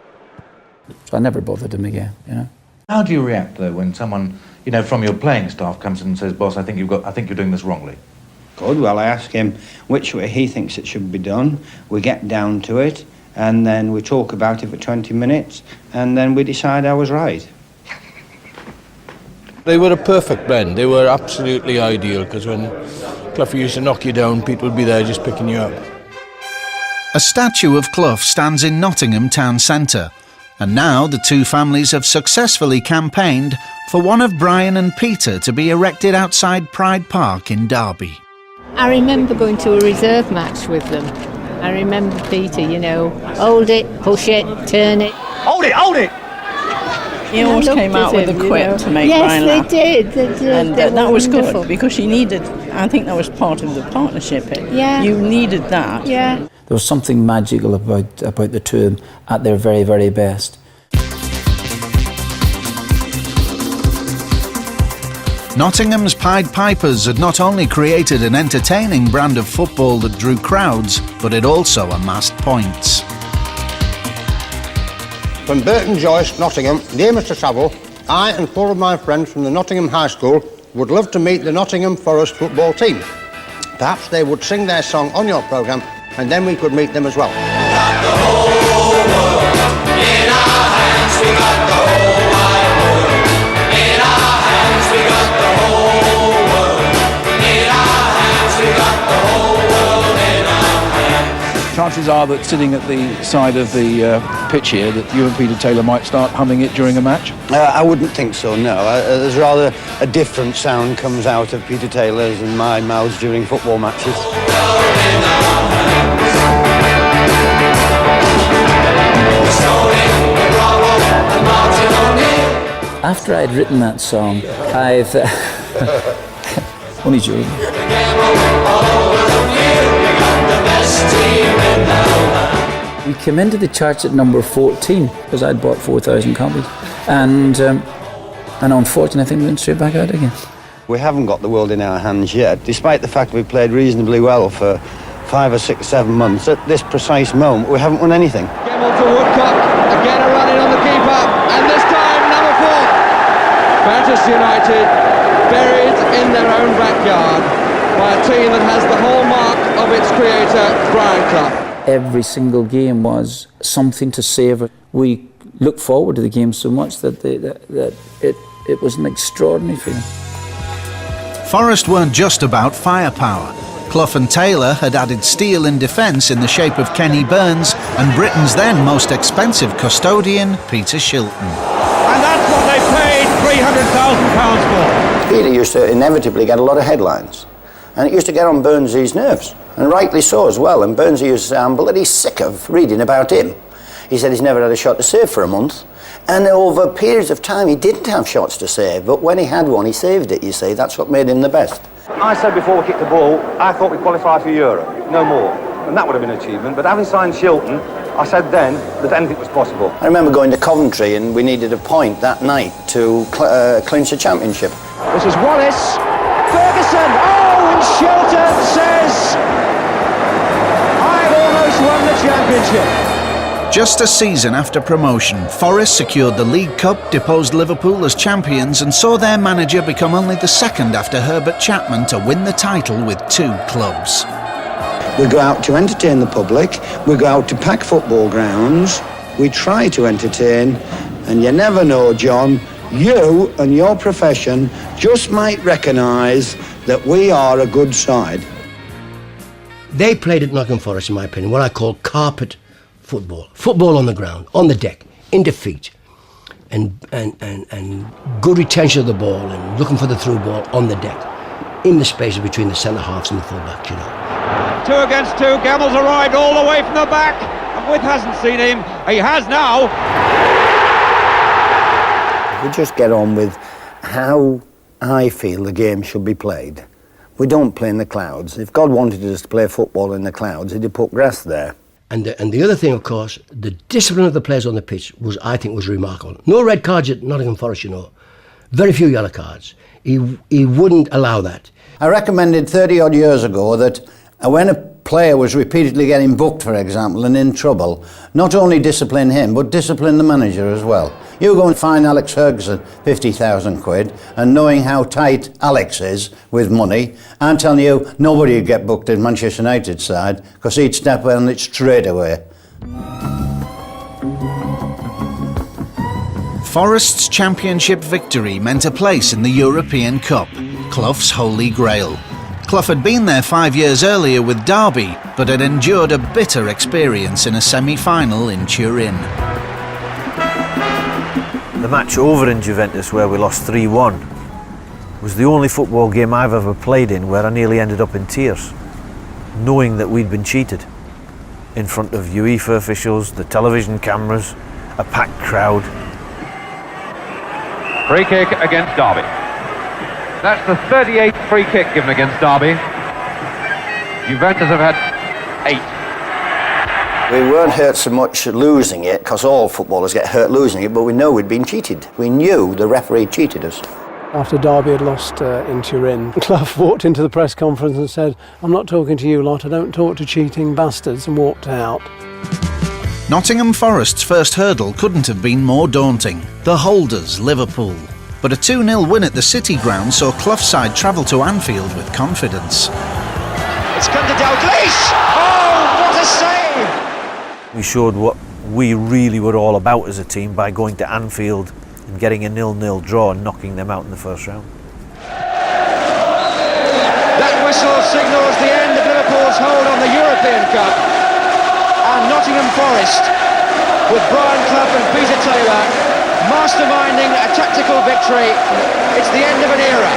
So I never bothered him again, you know. How do you react, though, when someone, you know, from your playing staff comes in and says, boss, I think you're doing this wrongly? Good, well, I ask him which way he thinks it should be done. We get down to it, and then we talk about it for 20 minutes, and then we decide I was right. They were a perfect blend. They were absolutely ideal, because when Clough used to knock you down, people would be there just picking you up. A statue of Clough stands in Nottingham town centre, and now the two families have successfully campaigned for one of Brian and Peter to be erected outside Pride Park in Derby. I remember going to a reserve match with them. I remember Peter, you know, hold it, push it, turn it. Hold it, hold it! He always came out with a quip to make Brian laugh. Yes, they did. And that was good, because you needed, I think that was part of the partnership. Yeah. You needed that. Yeah. There was something magical about the two of them at their very, very best. Nottingham's Pied Pipers had not only created an entertaining brand of football that drew crowds, but it also amassed points. From Burton Joyce, Nottingham, dear Mr Saville, I and 4 of my friends from the Nottingham High School would love to meet the Nottingham Forest football team. Perhaps they would sing their song on your programme, and then we could meet them as well. Got the whole world in our hands, we got the whole wide world in our hands, we got the whole world in our hands, we got the whole world in our hands. Chances are that sitting at the side of the pitch here, that you and Peter Taylor might start humming it during a match? I wouldn't think so, no. There's rather a different sound comes out of Peter Taylor's and my mouths during football matches. After I'd written that song, I've... only joking. We came into the charts at number 14, because I'd bought 4,000 copies. And unfortunately, I think we went straight back out again. We haven't got the world in our hands yet, despite the fact we played reasonably well for 5 or 6, 7 months. At this precise moment, we haven't won anything. Gemmell to Woodcock, again a run in on the keeper, and this time number 4. Manchester United buried in their own backyard by a team that has the hallmark of its creator, Brian Clough. Every single game was something to savour. We looked forward to the game so much that it was an extraordinary feeling. Forest weren't just about firepower. Clough and Taylor had added steel in defence in the shape of Kenny Burns and Britain's then most expensive custodian, Peter Shilton. And that's what they paid £300,000 for. Peter used to inevitably get a lot of headlines, and it used to get on Burnsy's nerves, and rightly so as well. And Burnsy used to say, I'm bloody sick of reading about him. He said he's never had a shot to save for a month, and over periods of time he didn't have shots to save, but when he had one he saved it, you see. That's what made him the best. I said before we kicked the ball, I thought we'd qualify for Europe, no more. and that would have been an achievement. But having signed Shilton, I said then that anything was possible. I remember going to Coventry and we needed a point that night to clinch the championship. This is Wallace. Ferguson. Oh, and Shilton says, I've almost won the championship. Just a season after promotion, Forest secured the League Cup, deposed Liverpool as champions and saw their manager become only the second after Herbert Chapman to win the title with 2 clubs. We go out to entertain the public, we go out to pack football grounds, we try to entertain, and you never know, John, you and your profession just might recognise that we are a good side. They played at Nottingham Forest, in my opinion, what I call carpet football. Football on the ground, on the deck, in defeat, and good retention of the ball and looking for the through ball on the deck, in the spaces between the centre halves and the full backs, you know. 2 against 2, Gemmell's arrived all the way from the back, and With hasn't seen him, he has now. We just get on with how I feel the game should be played. We don't play in the clouds. If God wanted us to play football in the clouds, he'd have put grass there. And the other thing, of course, the discipline of the players on the pitch I think was remarkable. No red cards at Nottingham Forest, you know. Very few yellow cards. He wouldn't allow that. I recommended 30-odd years ago that when a player was repeatedly getting booked, for example, and in trouble, not only discipline him, but discipline the manager as well. You go and find Alex Ferguson 50,000 quid, and knowing how tight Alex is with money, I'm telling you, nobody would get booked in Manchester United's side, because he'd step on it straight away. Forest's championship victory meant a place in the European Cup, Clough's holy grail. Clough had been there 5 years earlier with Derby, but had endured a bitter experience in a semi-final in Turin. The match over in Juventus, where we lost 3-1, was the only football game I've ever played in where I nearly ended up in tears, knowing that we'd been cheated in front of UEFA officials, the television cameras, a packed crowd. Free kick against Derby. That's the 38th free kick given against Derby. Juventus have had 8. We weren't hurt so much losing it, because all footballers get hurt losing it, but we know we'd been cheated. We knew the referee cheated us. After Derby had lost in Turin, Clough walked into the press conference and said, "I'm not talking to you lot, I don't talk to cheating bastards," and walked out. Nottingham Forest's first hurdle couldn't have been more daunting. The holders, Liverpool. But a 2-0 win at the City ground saw Clough's side travel to Anfield with confidence. It's come to Dalglish! Oh, what a save! We showed what we really were all about as a team by going to Anfield and getting a 0-0 draw and knocking them out in the first round. That whistle signals the end of Liverpool's hold on the European Cup. And Nottingham Forest, with Brian Clough and Peter Taylor, masterminding a tactical victory. It's the end of an era.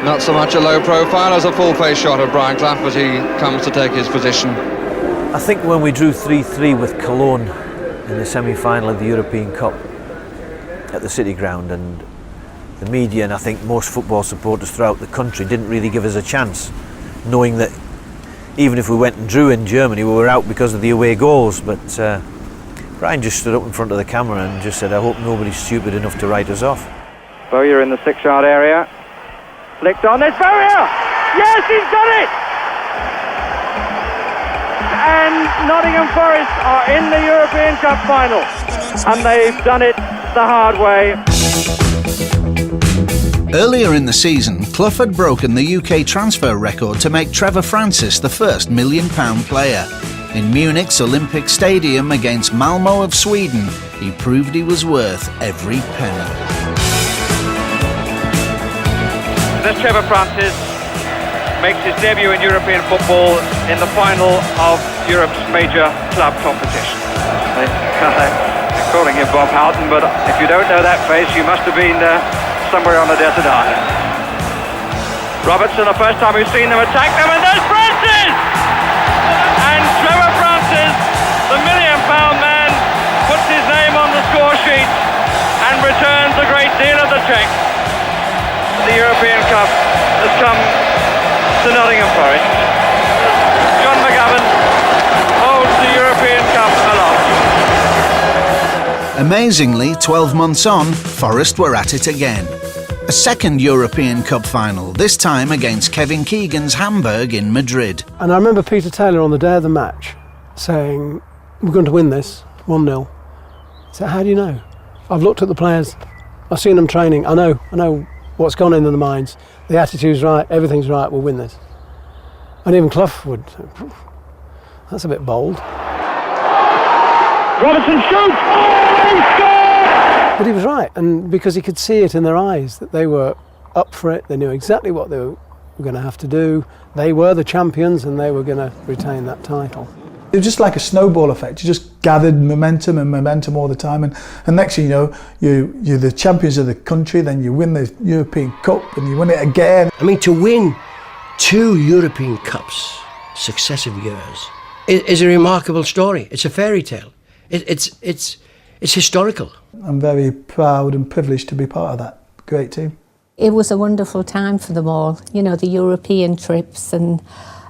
Not so much a low profile as a full-face shot of Brian Clough as he comes to take his position. I think when we drew 3-3 with Cologne in the semi-final of the European Cup at the City ground, and the media and I think most football supporters throughout the country didn't really give us a chance, knowing that even if we went and drew in Germany, we were out because of the away goals. But Brian just stood up in front of the camera and just said, "I hope nobody's stupid enough to write us off." Bowyer in the 6-yard area. Flicked on, there's Bowyer! Yes, he's done it! And Nottingham Forest are in the European Cup final. And they've done it the hard way. Earlier in the season, Clough had broken the UK transfer record to make Trevor Francis the first £1 million player. In Munich's Olympic Stadium against Malmö of Sweden, he proved he was worth every penny. This Trevor Francis makes his debut in European football in the final of Europe's major club competition. They're calling him Bob Houghton, but if you don't know that face, you must have been somewhere on a desert island. Robertson, the first time we've seen them attack them, and there's Francis! And Trevor Francis, the £1 million man, puts his name on the score sheet and returns a great deal of the cheque. The European Cup has come to Nottingham Forest. Amazingly, 12 months on, Forest were at it again. A second European Cup final, this time against Kevin Keegan's Hamburg in Madrid. And I remember Peter Taylor on the day of the match saying, we're going to win this, 1-0. I said, how do you know? I've looked at the players, I've seen them training, I know what's gone into their minds. The attitude's right, everything's right, we'll win this. And even Clough would, that's a bit bold. Robertson shoots! Oh, he scored! But he was right, and because he could see it in their eyes that they were up for it, they knew exactly what they were going to have to do. They were the champions and they were going to retain that title. It was just like a snowball effect. You just gathered momentum all the time, and next thing you know, you're the champions of the country, then you win the European Cup and you win it again. I mean, to win 2 European Cups successive years is a remarkable story. It's a fairy tale. It's historical. I'm very proud and privileged to be part of that great team. It was a wonderful time for them all, you know, the European trips and,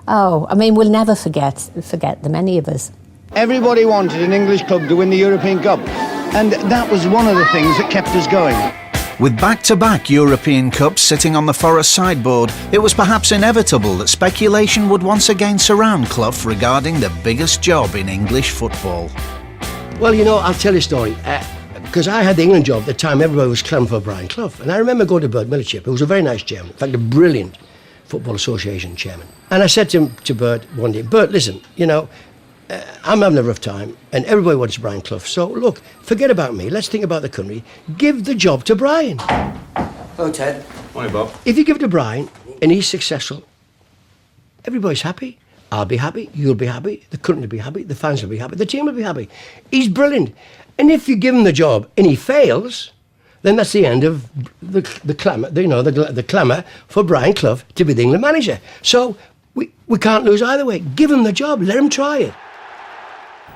I mean, we'll never forget them, any of us. Everybody wanted an English club to win the European Cup, and that was one of the things that kept us going. With back-to-back European Cups sitting on the Forest sideboard, it was perhaps inevitable that speculation would once again surround Clough regarding the biggest job in English football. Well, you know, I'll tell you a story. Because I had the England job at the time, everybody was clamoring for Brian Clough. And I remember going to Bert Millichip, who was a very nice chairman, in fact, a brilliant Football Association chairman. And I said to Bert one day, Bert, listen, you know, I'm having a rough time, and everybody wants Brian Clough. So, look, forget about me. Let's think about the country. Give the job to Brian. Hello, Ted. Morning, Bob. If you give it to Brian, and he's successful, everybody's happy. I'll be happy, you'll be happy, the country will be happy, the fans will be happy, the team will be happy. He's brilliant. And if you give him the job and he fails, then that's the end of the clamour, the clamour for Brian Clough to be the England manager. So we can't lose either way. Give him the job, let him try it.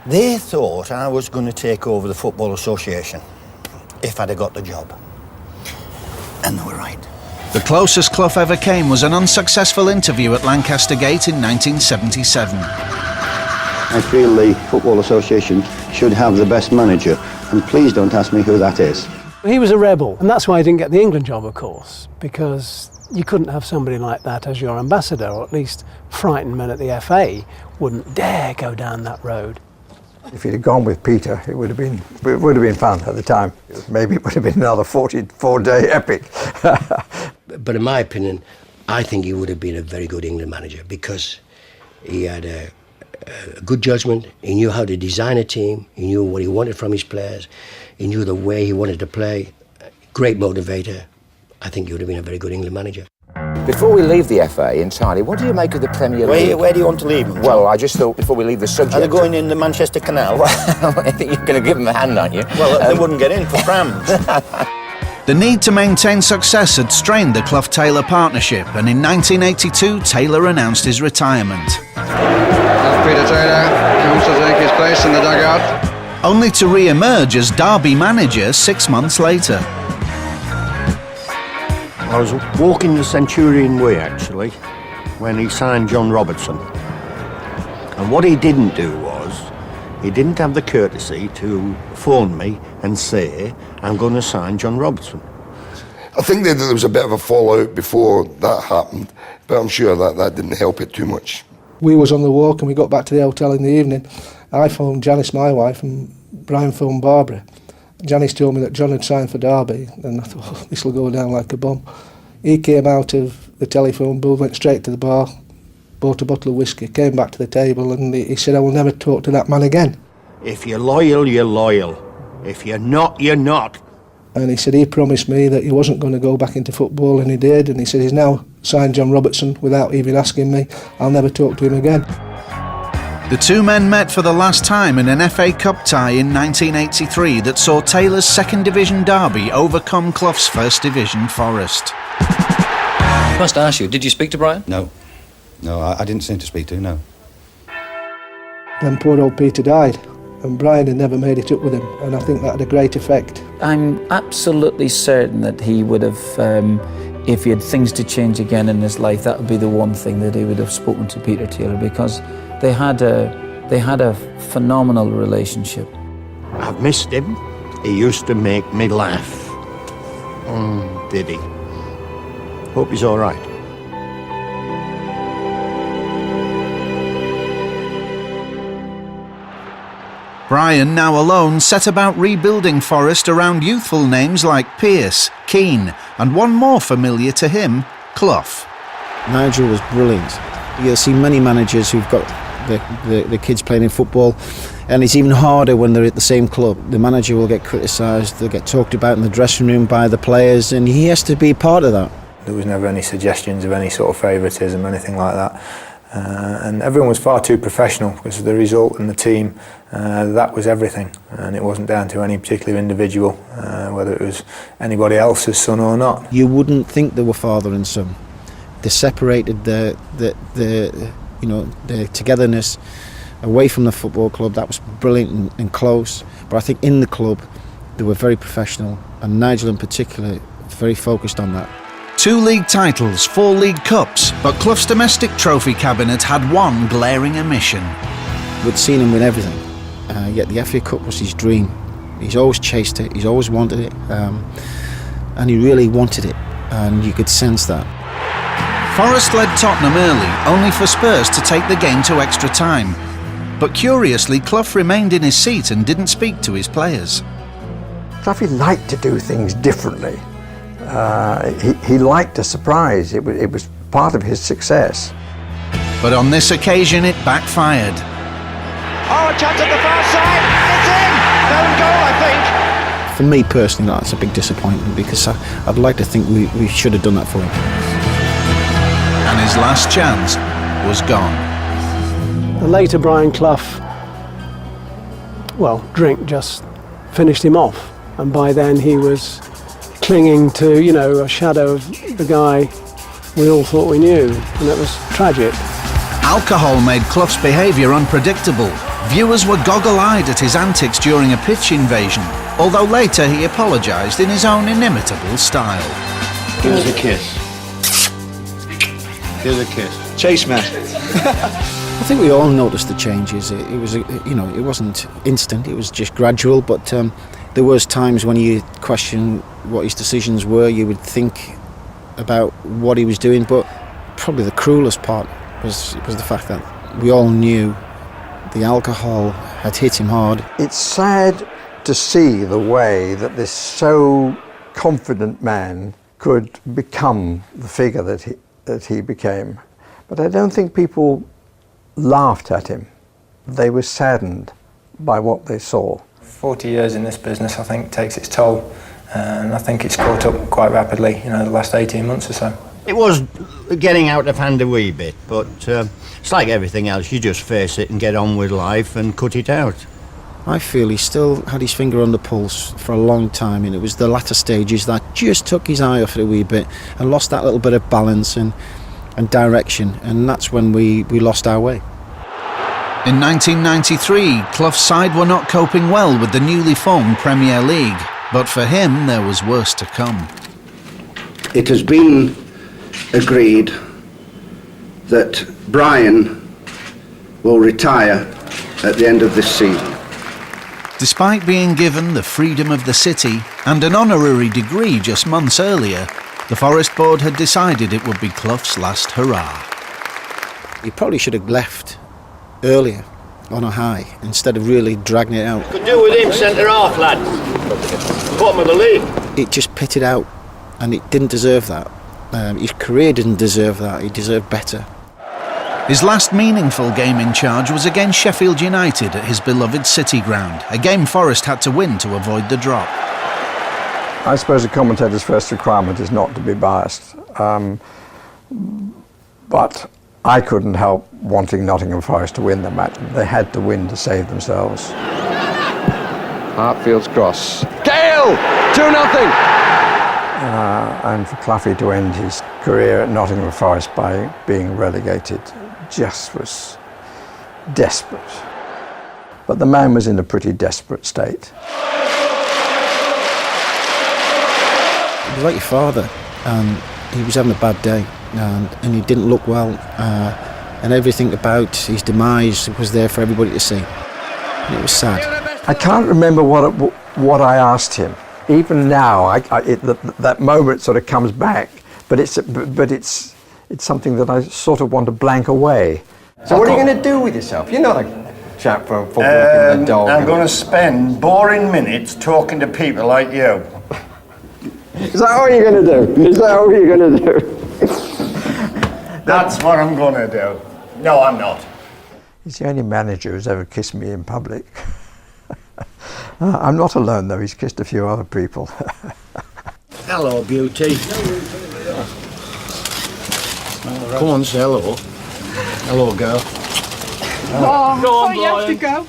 They thought I was going to take over the Football Association if I'd have got the job. And they were right. The closest Clough ever came was an unsuccessful interview at Lancaster Gate in 1977. I feel the Football Association should have the best manager, and please don't ask me who that is. He was a rebel, and that's why he didn't get the England job, of course, because you couldn't have somebody like that as your ambassador, or at least frightened men at the FA wouldn't dare go down that road. If he'd have gone with Peter, it would have been fun at the time. Maybe it would have been another 44-day epic. But in my opinion, I think he would have been a very good England manager because he had a good judgment. He knew how to design a team. He knew what he wanted from his players. He knew the way he wanted to play. Great motivator. I think he would have been a very good England manager. Before we leave the FA entirely, what do you make of the Premier League? Where do you want to leave them? Well, I just thought before we leave the subject... Are they going in the Manchester Canal? Well, I think you're going to give them a hand, aren't you? Well, they wouldn't get in for prams. The need to maintain success had strained the Clough-Taylor partnership, and in 1982, Taylor announced his retirement. Peter Taylor comes to take his place in the dugout. Only to re-emerge as Derby manager 6 months later. I was walking the Centurion Way, actually, when he signed John Robertson. And what he didn't do was, he didn't have the courtesy to phone me and say, I'm going to sign John Robertson. I think that there was a bit of a fallout before that happened, but I'm sure that didn't help it too much. We was on the walk and we got back to the hotel in the evening. I phoned Janice, my wife, and Brian phoned Barbara. Janice told me that John had signed for Derby, and I thought, oh, this will go down like a bomb. He came out of the telephone booth, went straight to the bar, bought a bottle of whiskey, came back to the table, and he said, I will never talk to that man again. If you're loyal, you're loyal. If you're not, you're not. And he said he promised me that he wasn't going to go back into football, and he did, and he said he's now signed John Robertson without even asking me. I'll never talk to him again. The two men met for the last time in an FA Cup tie in 1983 that saw Taylor's second division Derby overcome Clough's first division Forest. I must ask you, did you speak to Brian? No, I didn't seem to speak to him, no. Then poor old Peter died, and Brian had never made it up with him, and I think that had a great effect. I'm absolutely certain that he would have, if he had things to change again in his life, that would be the one thing that he would have spoken to Peter Taylor, because they had a phenomenal relationship. I've missed him. He used to make me laugh. Did he? Hope he's all right. Brian, now alone, set about rebuilding Forest around youthful names like Pearce, Keane, and one more familiar to him, Clough. Nigel was brilliant. You'll see many managers who've got the kids playing in football, and it's even harder when they're at the same club. The manager will get criticised, they'll get talked about in the dressing room by the players, and he has to be part of that. There was never any suggestions of any sort of favouritism or anything like that. And everyone was far too professional because of the result and the team. That was everything, and it wasn't down to any particular individual, whether it was anybody else's son or not. You wouldn't think they were father and son. They separated the togetherness away from the football club. That was brilliant and close. But I think in the club they were very professional, and Nigel in particular very focused on that. 2 league titles, 4 league cups, but Clough's domestic trophy cabinet had one glaring omission. We'd seen him win everything, yet the FA Cup was his dream. He's always chased it, he's always wanted it, and he really wanted it, and you could sense that. Forest led Tottenham early, only for Spurs to take the game to extra time. But curiously, Clough remained in his seat and didn't speak to his players. Clough liked to do things differently. He liked a surprise. It was part of his success. But on this occasion, it backfired. Oh, a chance at the far side. It's in. Own goal, I think. For me personally, that's a big disappointment, because I'd like to think we should have done that for him. And his last chance was gone. The later Brian Clough, well, drink just finished him off, and by then he was clinging to, a shadow of the guy we all thought we knew, and it was tragic. Alcohol made Clough's behaviour unpredictable. Viewers were goggle-eyed at his antics during a pitch invasion, although later he apologised in his own inimitable style. Give us a kiss. Here's a kiss. Chase man. I think we all noticed the changes. It was, it wasn't instant. It was just gradual. But there was times when you question what his decisions were. You would think about what he was doing. But probably the cruelest part was the fact that we all knew the alcohol had hit him hard. It's sad to see the way that this so confident man could become the figure that he became. But I don't think people laughed at him. They were saddened by what they saw. 40 years in this business, I think, takes its toll, and I think it's caught up quite rapidly, the last 18 months or so. It was getting out of hand a wee bit, but it's like everything else. You just face it and get on with life and cut it out. I feel he still had his finger on the pulse for a long time, and it was the latter stages that just took his eye off it a wee bit and lost that little bit of balance and direction, and that's when we lost our way. In 1993, Clough's side were not coping well with the newly formed Premier League, but for him there was worse to come. It has been agreed that Brian will retire at the end of this season. Despite being given the freedom of the city and an honorary degree just months earlier, the Forest Board had decided it would be Clough's last hurrah. He probably should have left earlier on a high instead of really dragging it out. Could do with him centre half, lads. Bottom of the league. It just pitted out, and it didn't deserve that. His career didn't deserve that. He deserved better. His last meaningful game in charge was against Sheffield United at his beloved City Ground, a game Forest had to win to avoid the drop. I suppose a commentator's first requirement is not to be biased, but I couldn't help wanting Nottingham Forest to win the match. They had to win to save themselves. Hartfield's cross. Gale! 2-0! And for Clough to end his career at Nottingham Forest by being relegated just was desperate. But the man was in a pretty desperate state. He was like your father, and he was having a bad day, and he didn't look well, and everything about his demise was there for everybody to see. And it was sad. I can't remember what what I asked him. Even now, that moment sort of comes back, but it's something that I sort of want to blank away. So what are you going to do with yourself? You're not a chap for football and a dog. I'm going to spend boring minutes talking to people like you. Is that all you're going to do? Is that all you're going to do? That's what I'm going to do. No, I'm not. He's the only manager who's ever kissed me in public. I'm not alone though, he's kissed a few other people. Hello, beauty. Come on, say hello. Hello, girl. Oh, go on, you have to go.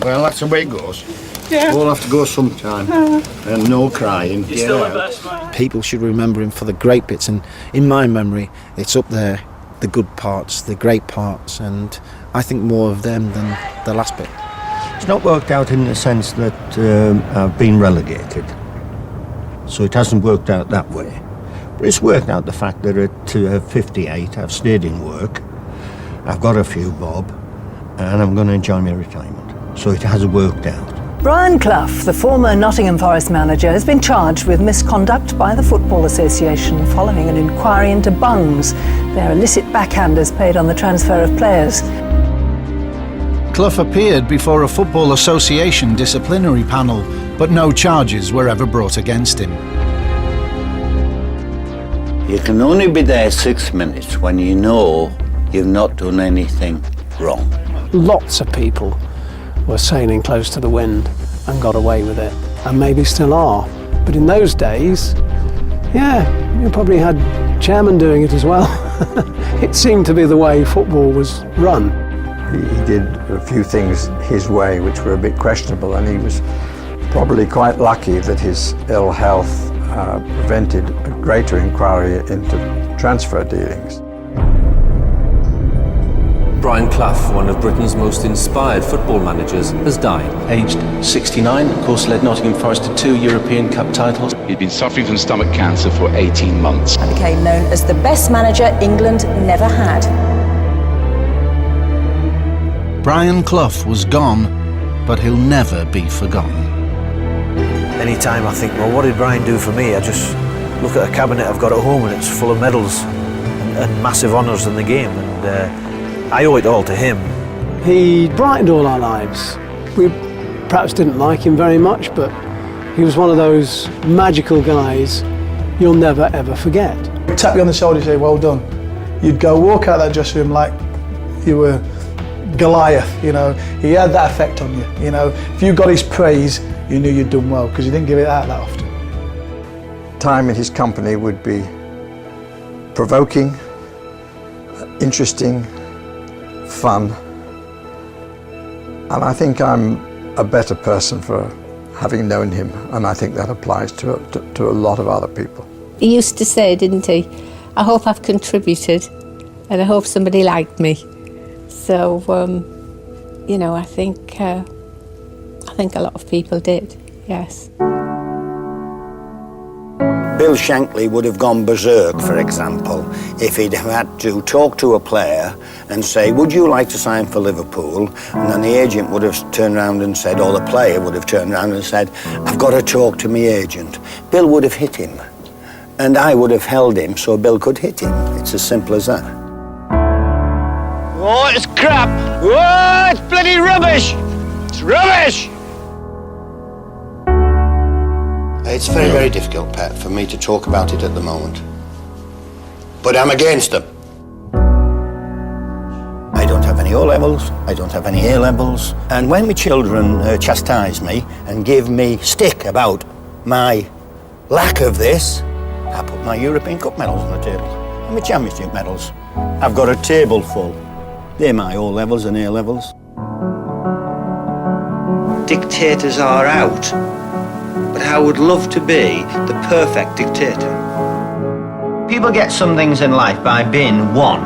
Well, that's the way it goes. Yeah. We'll have to go sometime. And no crying. You're still the best, man. People should remember him for the great bits, and in my memory, it's up there, the good parts, the great parts, and I think more of them than the last bit. It's not worked out in the sense that I've been relegated. So it hasn't worked out that way. But it's worked out the fact that at 58 I've stayed in work, I've got a few bob, and I'm going to enjoy my retirement. So it has worked out. Brian Clough, the former Nottingham Forest manager, has been charged with misconduct by the Football Association following an inquiry into bungs, their illicit backhanders paid on the transfer of players. Clough appeared before a Football Association disciplinary panel, but no charges were ever brought against him. You can only be there 6 minutes when you know you've not done anything wrong. Lots of people were sailing close to the wind and got away with it, and maybe still are. But in those days, yeah, you probably had chairman doing it as well. It seemed to be the way football was run. He did a few things his way which were a bit questionable, and he was probably quite lucky that his ill health prevented a greater inquiry into transfer dealings. Brian Clough, one of Britain's most inspired football managers, has died. Aged 69, of course led Nottingham Forest to 2 European Cup titles. He'd been suffering from stomach cancer for 18 months. And became known as the best manager England never had. Brian Clough was gone, but he'll never be forgotten. Anytime I think, well, what did Brian do for me? I just look at a cabinet I've got at home and it's full of medals and massive honours in the game, and I owe it all to him. He brightened all our lives. We perhaps didn't like him very much, but he was one of those magical guys you'll never ever forget. He'd tap you on the shoulder and say, well done. You'd go walk out that dressing room like you were Goliath, you know. He had that effect on you, you know. If you got his praise, you knew you'd done well, because he didn't give it out that often. Time in his company would be provoking, interesting, fun, and I think I'm a better person for having known him, and I think that applies to a lot of other people. He used to say, didn't he, I hope I've contributed and I hope somebody liked me. So, you know, I think a lot of people did, yes. Bill Shankly would have gone berserk, for example, if he'd had to talk to a player and say, would you like to sign for Liverpool? And then the agent would have turned around and said, or the player would have turned around and said, I've got to talk to my agent. Bill would have hit him, and I would have held him so Bill could hit him. It's as simple as that. Oh, it's crap! Oh, it's bloody rubbish! It's rubbish! It's very, very difficult, Pat, for me to talk about it at the moment. But I'm against them. I don't have any O-levels, I don't have any A-levels, and when my children chastise me and give me stick about my lack of this, I put my European Cup medals on the table and my Championship medals. I've got a table full. They're my O-levels and A-levels. Dictators are out. But I would love to be the perfect dictator. People get some things in life by being one.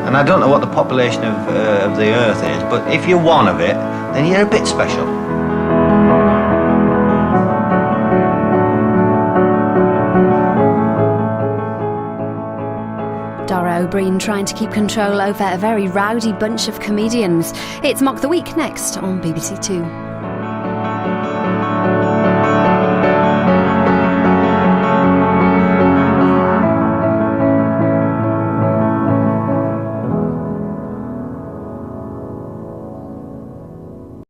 And I don't know what the population of the earth is, but if you're one of it, then you're a bit special. Dara O'Brien trying to keep control over a very rowdy bunch of comedians. It's Mock the Week next on BBC Two.